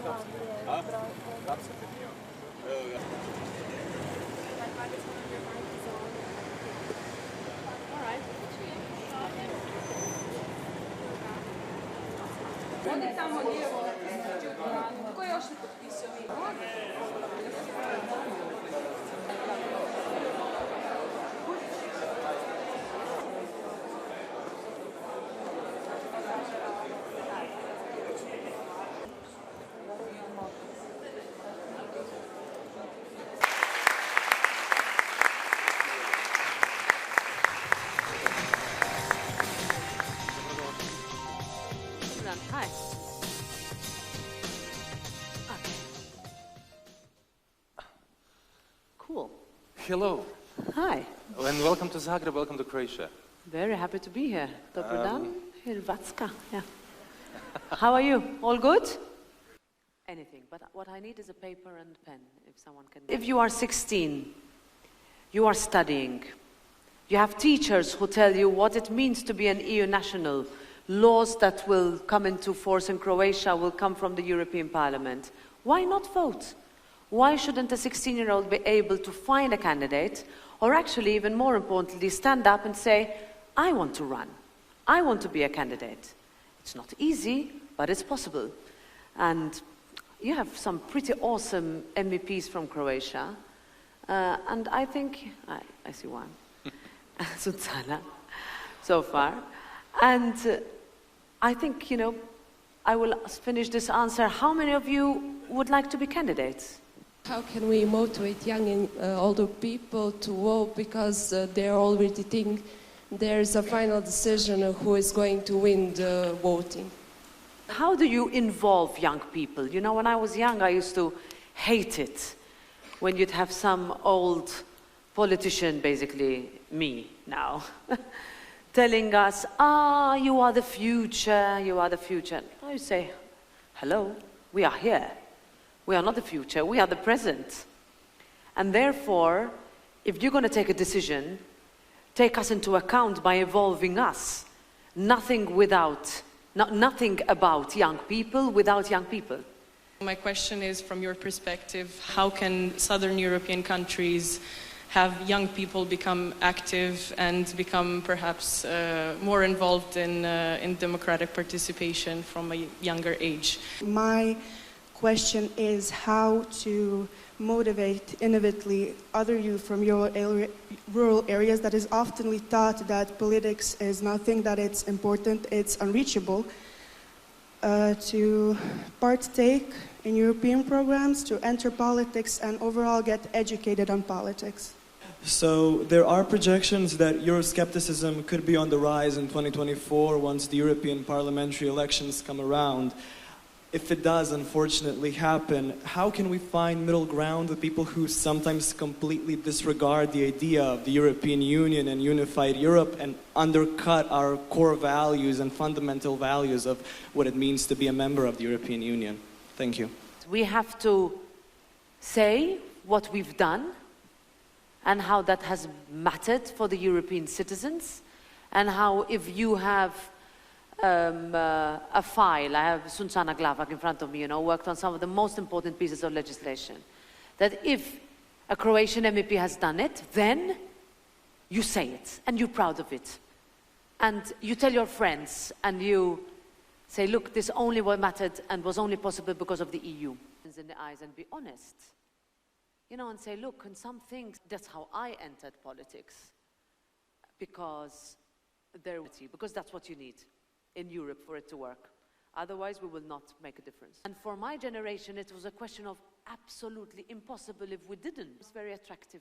Oni tamo lijevo. Ko je još potpisao? Hi. Cool. Hello, Hi. and welcome to Zagreb, welcome to Croatia. Very happy to be here. Dobar dan. Hrvatska. Yeah. How are you? All good? Anything. But what I need is a paper and pen, if someone can. If you are 16, you are studying. You have teachers who tell you what it means to be an EU national. Laws that will come into force in Croatia will come from the European Parliament. Why not vote? Why shouldn't a 16-year-old be able to find a candidate, or actually, even more importantly, stand up and say, I want to run. I want to be a candidate. It's not easy, but it's possible. And you have some pretty awesome MEPs from Croatia. And I think, I see one, Sunsana, so far. And I think, you know, I will finish this answer. How many of you would like to be candidates? How can we motivate young and older people to vote, because they already think there's a final decision of who is going to win the voting? How do you involve young people? You know, when I was young, I used to hate it when you'd have some old politician, basically me now, telling us, you are the future, you are the future. I say, hello, we are here. We are not the future, we are the present. And therefore, if you're going to take a decision, take us into account by involving us. Nothing about young people without young people. My question is, from your perspective, how can Southern European countries have young people become active and become perhaps more involved in democratic participation from a younger age? My question is how to motivate innovatively other youth from rural areas that is often thought that politics is nothing, that it's important, it's unreachable, to partake in European programs, to enter politics and overall get educated on politics. So there are projections that Euroscepticism could be on the rise in 2024 once the European parliamentary elections come around. If it does unfortunately happen, how can we find middle ground with people who sometimes completely disregard the idea of the European Union and unified Europe and undercut our core values and fundamental values of what it means to be a member of the European Union? Thank you. We have to say what we've done and how that has mattered for the European citizens, and how if you have a file, I have Sunsana Glavak in front of me, you know, worked on some of the most important pieces of legislation, that if a Croatian MEP has done it, then you say it, and you're proud of it. And you tell your friends, and you say, look, this only what mattered and was only possible because of the EU. In the eyes and be honest. You know, and say, look, in some things, that's how I entered politics. Because that's what you need in Europe for it to work. Otherwise, we will not make a difference. And for my generation, it was a question of absolutely impossible if we didn't. It's very attractive.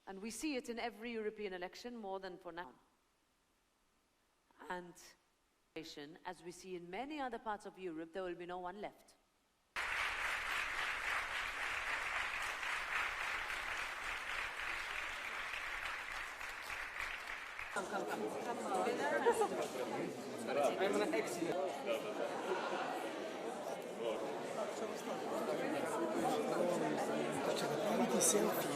And we see it in every European election more than for now. And as we see in many other parts of Europe, there will be no one left. Come. I'm gonna exit. Selfie.